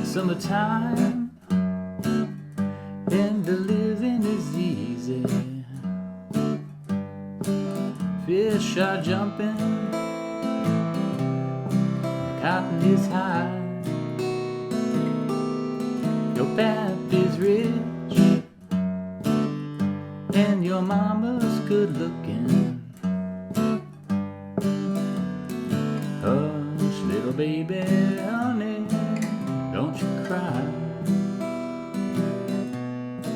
Summertime and the living is easy. Fish are jumping, cotton is high. Your pap is rich and your mama's good looking. Hush, little baby, honey, don't you cry.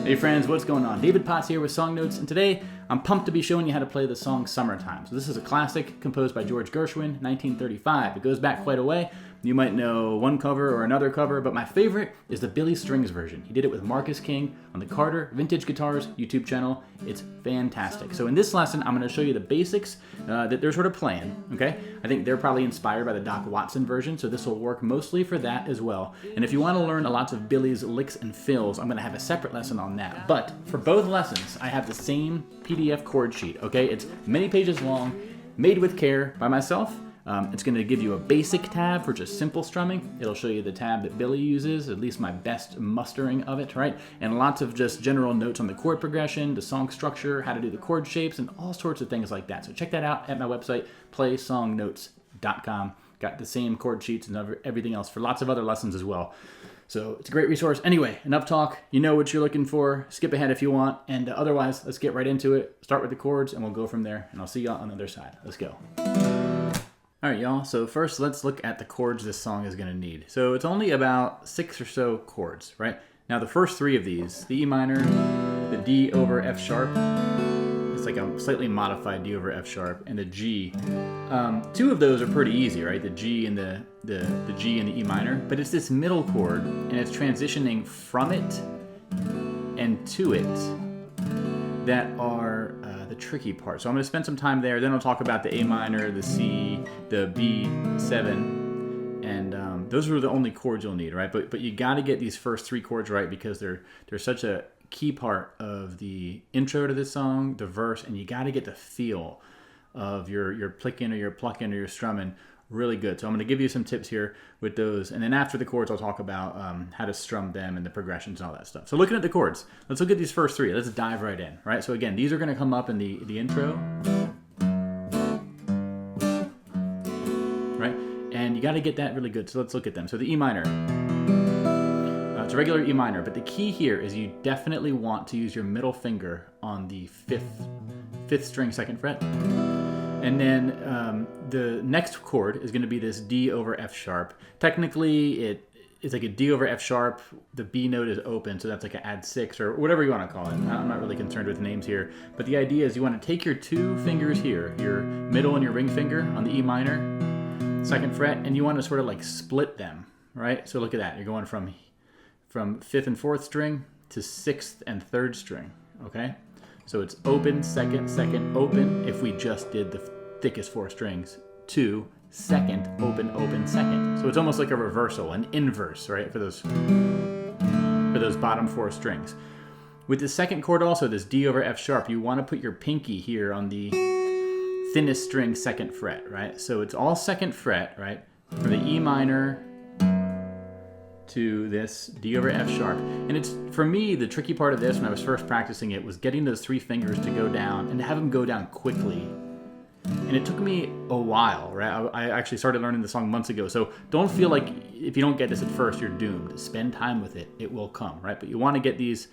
Hey friends, what's going on? David Potts here with Song Notes, and today I'm pumped to be showing you how to play the song Summertime. So this is a classic composed by George Gershwin, 1935. It goes back quite a way. You might know one cover or another cover, but my favorite is the Billy Strings version. He did it with Marcus King on the Carter Vintage Guitars YouTube channel. It's fantastic. So in this lesson, I'm going to show you the basics that they're sort of playing, okay? I think they're probably inspired by the Doc Watson version, so this will work mostly for that as well. And if you want to learn lots of Billy's licks and fills, I'm going to have a separate lesson on that. But for both lessons, I have the same PDF chord sheet, okay? It's many pages long, made with care by myself. It's going to give you a basic tab for just simple strumming. It'll show you the tab that Billy uses, at least my best mustering of it, right? And lots of just general notes on the chord progression, the song structure, how to do the chord shapes, and all sorts of things like that. So check that out at my website, playsongnotes.com. Got the same chord sheets and everything else for lots of other lessons as well. So it's a great resource. Anyway, enough talk. You know what you're looking for. Skip ahead if you want. And otherwise, let's get right into it. Start with the chords, and we'll go from there. And I'll see y'all on the other side. Let's go. All right, y'all, so first let's look at the chords this song is gonna need. So it's only about 6 or so chords, right? Now the first 3 of these, the E minor, the D over F sharp, it's like a slightly modified D over F sharp, and the G. 2 of those are pretty easy, right? The G and the G and the E minor, but it's this middle chord, and it's transitioning from it and to it that are the tricky part. So I'm going to spend some time there, then I'll talk about the A minor, the C, the B7, and those are the only chords you'll need, right? But you got to get these first 3 chords right because they're such a key part of the intro to this song, the verse, and you got to get the feel of your plicking or your plucking or your strumming really good. So I'm going to give you some tips here with those, and then after the chords I'll talk about how to strum them and the progressions and all that stuff. So looking at the chords, let's look at these first 3. Let's dive right in, right? So again, these are going to come up in the intro, right? And you got to get that really good. So let's look at them. So the E minor, it's a regular E minor, but the key here is you definitely want to use your middle finger on the fifth string, 2nd fret. And then the next chord is going to be this D over F sharp. Technically, it's like a D over F sharp. The B note is open, so that's like an add 6 or whatever you want to call it. I'm not really concerned with names here. But the idea is you want to take your 2 fingers here, your middle and your ring finger on the E minor, 2nd fret, and you want to sort of like split them, right? So look at that. You're going from 5th and 4th string to 6th and 3rd string, okay? So it's open, 2nd, 2nd, open, if we just did the thickest 4 strings, to 2nd, open, open, 2nd. So it's almost like a reversal, an inverse, right, for those bottom 4 strings. With the 2nd chord also, this D over F sharp, you want to put your pinky here on the thinnest string, 2nd fret, right? So it's all 2nd fret, right, from the E minor to this D over F sharp. And it's, for me, the tricky part of this when I was first practicing it was getting those 3 fingers to go down and to have them go down quickly. And it took me a while, right? I actually started learning the song months ago, so don't feel like if you don't get this at first, you're doomed. Spend time with it. It will come, right? But you want to get these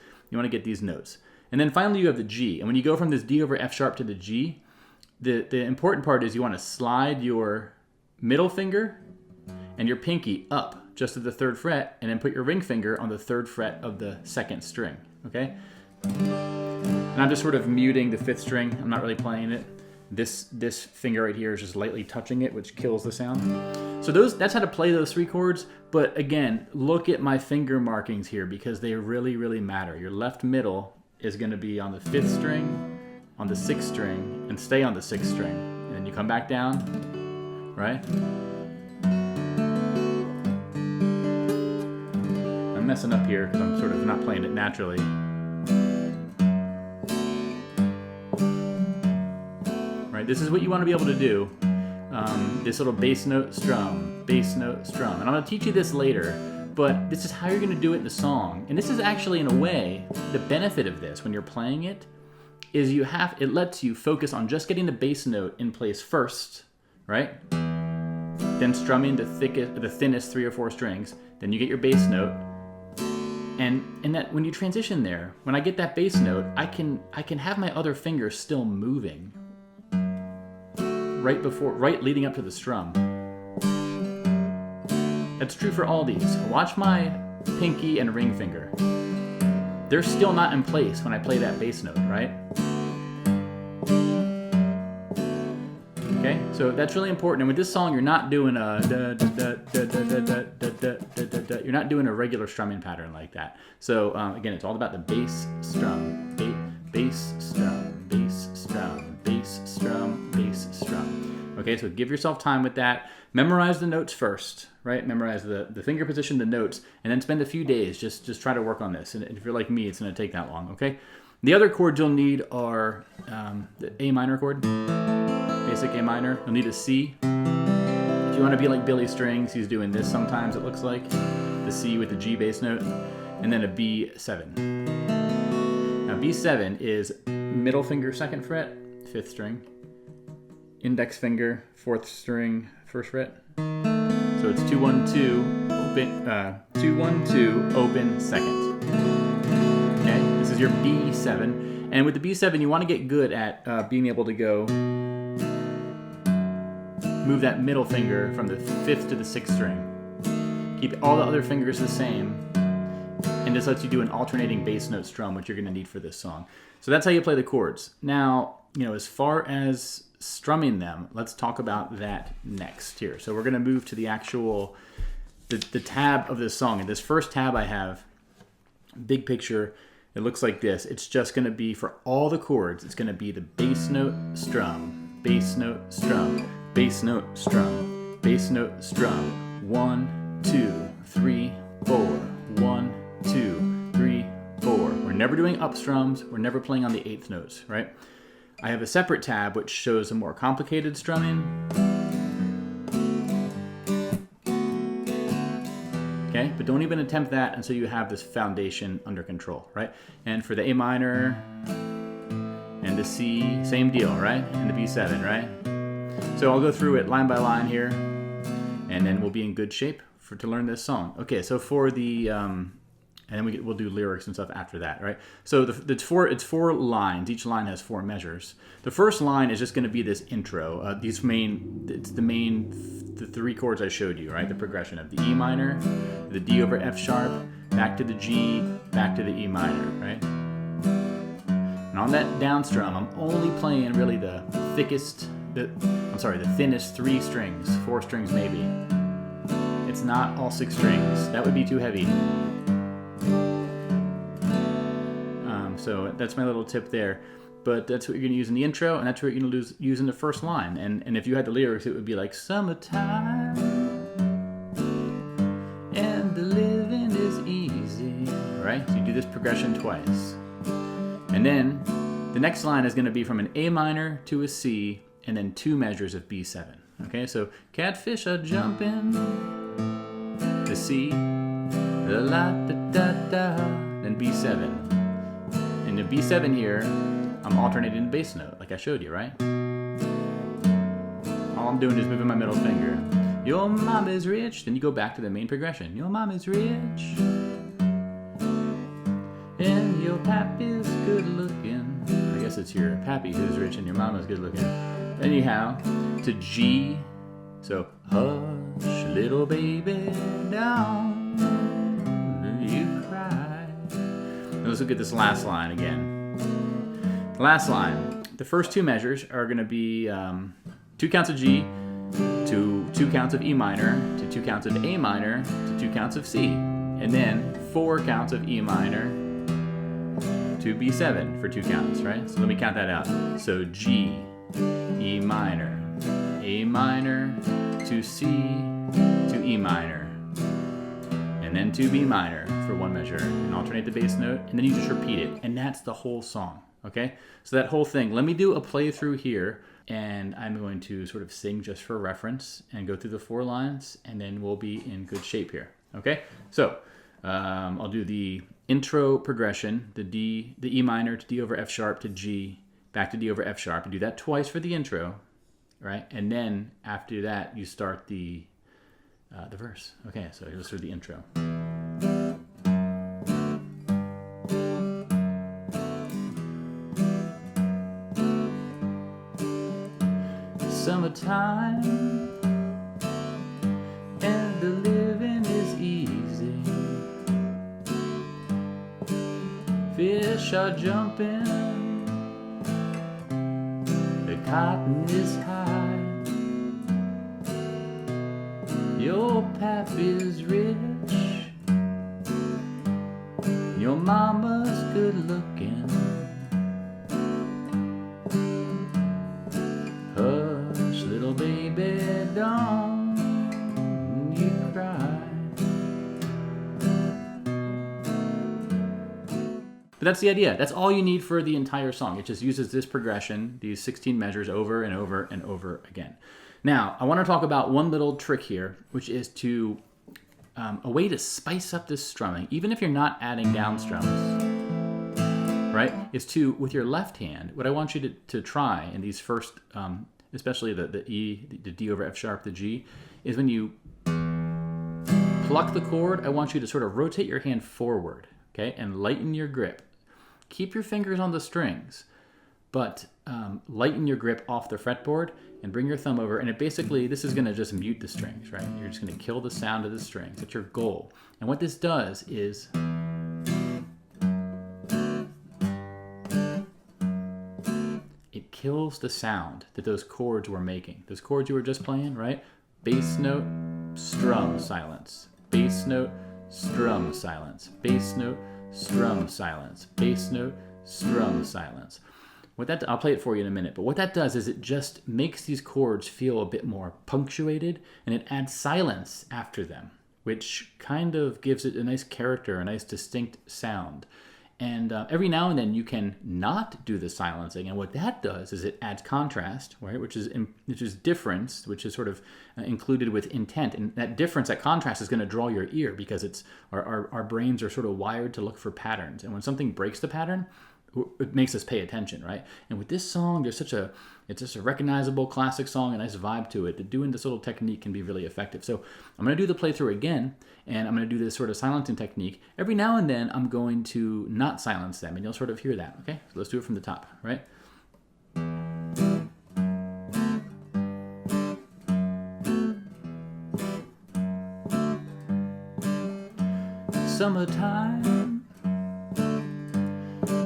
notes. And then finally you have the G. And when you go from this D over F sharp to the G, the important part is you want to slide your middle finger and your pinky up just to the 3rd fret, and then put your ring finger on the 3rd fret of the 2nd string, okay? And I'm just sort of muting the 5th string. I'm not really playing it. This finger right here is just lightly touching it, which kills the sound. So that's how to play those 3 chords, but again, look at my finger markings here because they really, really matter. Your left middle is gonna be on the 5th string, on the 6th string, and stay on the 6th string. And then you come back down, right? I'm messing up here because I'm sort of not playing it naturally. Right, this is what you want to be able to do. This little bass note strum, and I'm going to teach you this later. But this is how you're going to do it in the song. And this is actually, in a way, the benefit of this when you're playing it is it lets you focus on just getting the bass note in place first, right? Then strumming the thinnest 3 or 4 strings. Then you get your bass note. And that when you transition there, when I get that bass note, I can have my other fingers still moving right leading up to the strum. That's true for all these. Watch my pinky and ring finger. They're still not in place when I play that bass note, right? Okay, so that's really important. And with this song, you're not doing a you're not doing a regular strumming pattern like that. So again, it's all about the bass strum, bass strum, bass strum, bass strum, bass strum. Okay, so give yourself time with that. Memorize the notes first, right? Memorize the finger position, the notes, and then spend a few days just try to work on this. And if you're like me, it's going to take that long, okay? The other chords you'll need are the A minor chord, basic A minor. You'll need a C. If you want to be like Billy Strings, he's doing this sometimes, it looks like. The C with the G bass note, and then a B7. Now B7 is middle finger, 2nd fret, 5th string. Index finger, 4th string, 1st fret. So it's 2 1 2 open 2 1 2 open 2nd. Okay, this is your B7, and with the B7 you want to get good at being able to go move that middle finger from the 5th to the 6th string. Keep all the other fingers the same, and this lets you do an alternating bass note strum, which you're going to need for this song. So that's how you play the chords. Now, as far as strumming them, let's talk about that next here. So we're going to move to the actual, the tab of this song. And this first tab I have, big picture, it looks like this. It's just going to be, for all the chords, it's going to be the bass note, strum, bass note, strum, bass note, strum, bass note, strum. 1, 2, 3, 4. 1, 2, 3, 4. We're never doing up strums. We're never playing on the 8th notes, right? I have a separate tab which shows a more complicated strumming. Okay, but don't even attempt that until you have this foundation under control, right? And for the A minor and the C, same deal, right? And the B7, right? So I'll go through it line by line here, and then we'll be in good shape to learn this song. Okay, so for the and then we'll do lyrics and stuff after that, right? So it's 4 lines. Each line has 4 measures. The first line is just going to be this intro. The 3 chords I showed you, right? The progression of the E minor, the D over F sharp, back to the G, back to the E minor, right? And on that down strum, I'm only playing really the thinnest 3 strings, 4 strings maybe. It's not all 6 strings. That would be too heavy. So that's my little tip there. But that's what you're going to use in the intro, and that's what you're going to use in the first line. And if you had the lyrics, it would be like, summertime, and the living is easy. Right? So you do this progression twice. And then the next line is going to be from an A minor to a C, and then 2 measures of B7. Okay, so catfish are jumping, the C, the la da da da, then B7. In the B7 here, I'm alternating the bass note, like I showed you, right? All I'm doing is moving my middle finger. Your mom is rich. Then you go back to the main progression. Your mom is rich, and your pappy's good looking. I guess it's your pappy who's rich and your mama's good looking. Anyhow, to G. So hush, little baby, down. You cry. Let's look at this last line again. The last line. The first 2 measures are going to be 2 counts of G to 2 counts of E minor to 2 counts of A minor to 2 counts of C. And then 4 counts of E minor to B7 for 2 counts, right? So let me count that out. So G, E minor, A minor to C to E minor, and then to B minor for 1 measure, and alternate the bass note, and then you just repeat it, and that's the whole song, okay? So that whole thing, let me do a playthrough here, and I'm going to sort of sing just for reference and go through the 4 lines, and then we'll be in good shape here. Okay, so I'll do the intro progression, the E minor to D over F sharp to G, back to D over F sharp, and do that twice for the intro, right? And then after that, you start the verse. Okay, so here's through the intro. Summertime and the living is easy. Fish are jumping, the cotton is high. Your pap is rich, your mama's good looking. Hush, little baby, don't you cry. But that's the idea. That's all you need for the entire song. It just uses this progression, these 16 measures over and over and over again. Now, I want to talk about one little trick here, which is to a way to spice up this strumming, even if you're not adding down strums, right? Is to, with your left hand, what I want you to try in these first, especially the E, the D over F sharp, the G, is when you pluck the chord, I want you to sort of rotate your hand forward, okay, and lighten your grip. Keep your fingers on the strings, but lighten your grip off the fretboard and bring your thumb over, and it basically, this is gonna just mute the strings, right? You're just gonna kill the sound of the strings. That's your goal. And what this does is it kills the sound that those chords were making. Those chords you were just playing, right? Bass note, strum, silence. Bass note, strum, silence. Bass note, strum, silence. Bass note, strum, silence. I'll play it for you in a minute, but what that does is it just makes these chords feel a bit more punctuated, and it adds silence after them, which kind of gives it a nice character, a nice distinct sound. And every now and then you can not do the silencing, and what that does is it adds contrast, right? Which is difference, which is sort of included with intent, and that difference, that contrast, is going to draw your ear because it's our brains are sort of wired to look for patterns, and when something breaks the pattern, it makes us pay attention, right? And with this song, it's just a recognizable classic song, a nice vibe to it. That doing this little technique can be really effective. So I'm going to do the playthrough again, and I'm going to do this sort of silencing technique. Every now and then, I'm going to not silence them, and you'll sort of hear that, okay? So let's do it from the top, right? Summertime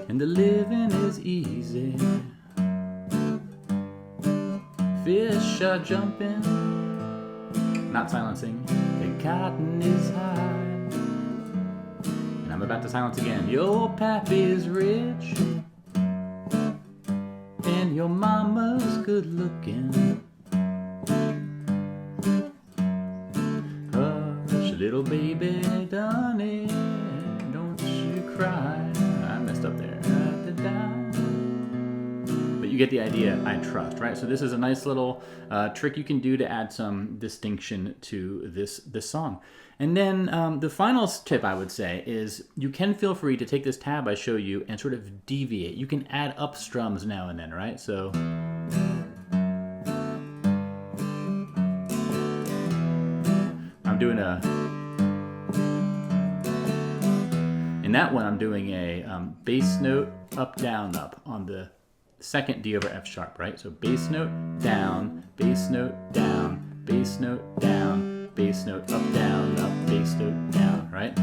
and the living is easy. Fish are jumping, not silencing, the cotton is high. And I'm about to silence again. Your pappy is rich, and your mama's good looking. Hush, little baby, Donnie, don't you cry. I messed up there. But you get the idea, I trust, right? So this is a nice little trick you can do to add some distinction to this song. And then the final tip I would say is you can feel free to take this tab I show you and sort of deviate. You can add up strums now and then, right? So I'm doing in that one I'm doing a bass note up, down, up on the second D over F sharp, right? So bass note, down, bass note, down, bass note, down, bass note, up, bass note, down, right?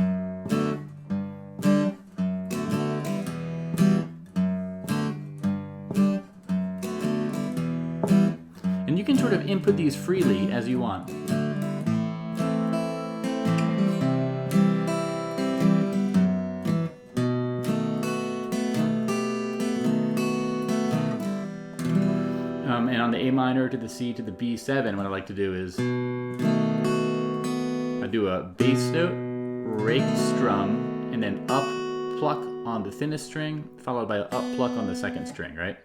And you can sort of input these freely as you want. And on the A minor to the C to the B7, what I like to do is I do a bass note, raked strum, and then up pluck on the thinnest string, followed by an up pluck on the second string, right?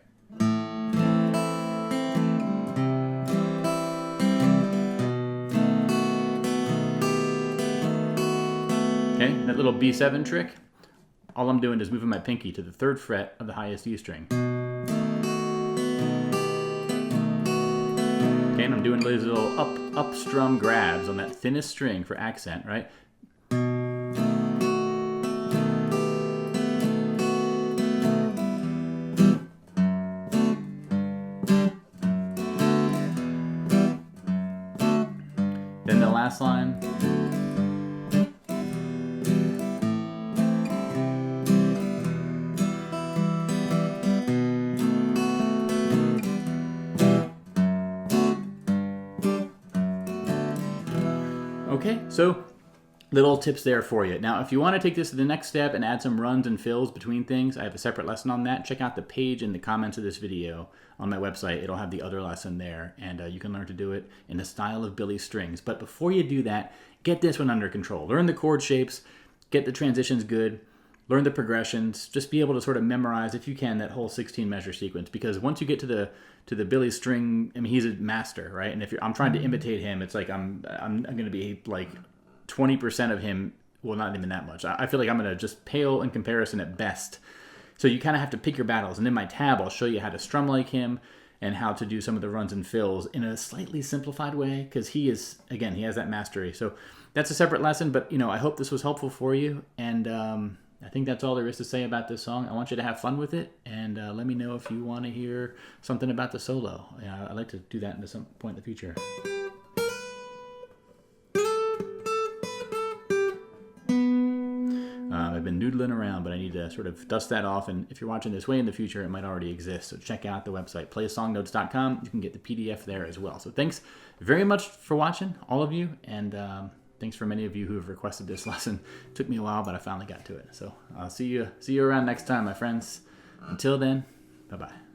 that little B7 trick, all I'm doing is moving my pinky to the 3rd fret of the highest E string. Okay, and I'm doing these little up strum grabs on that thinnest string for accent, right? Then the last line. Okay, so little tips there for you. Now, if you want to take this to the next step and add some runs and fills between things, I have a separate lesson on that. Check out the page in the comments of this video on my website. It'll have the other lesson there, and you can learn to do it in the style of Billy Strings. But before you do that, get this one under control. Learn the chord shapes, get the transitions good, learn the progressions, just be able to sort of memorize, if you can, that whole 16 measure sequence. Because once you get to the Billy String, I mean, he's a master, right? And if I'm trying to imitate him, it's like I'm going to be like 20% of him. Well, not even that much. I feel like I'm going to just pale in comparison at best. So you kind of have to pick your battles. And in my tab, I'll show you how to strum like him and how to do some of the runs and fills in a slightly simplified way, because he is, again, he has that mastery. So that's a separate lesson, but I hope this was helpful for you. And I think that's all there is to say about this song. I want you to have fun with it, and let me know if you want to hear something about the solo. I'd like to do that at some point in the future. I've been noodling around, but I need to sort of dust that off, and if you're watching this way in the future, it might already exist. So check out the website, playsongnotes.com. You can get the PDF there as well. So thanks very much for watching, all of you, and thanks for many of you who have requested this lesson. It took me a while, but I finally got to it. So I'll see you around next time, my friends. Until then, bye-bye.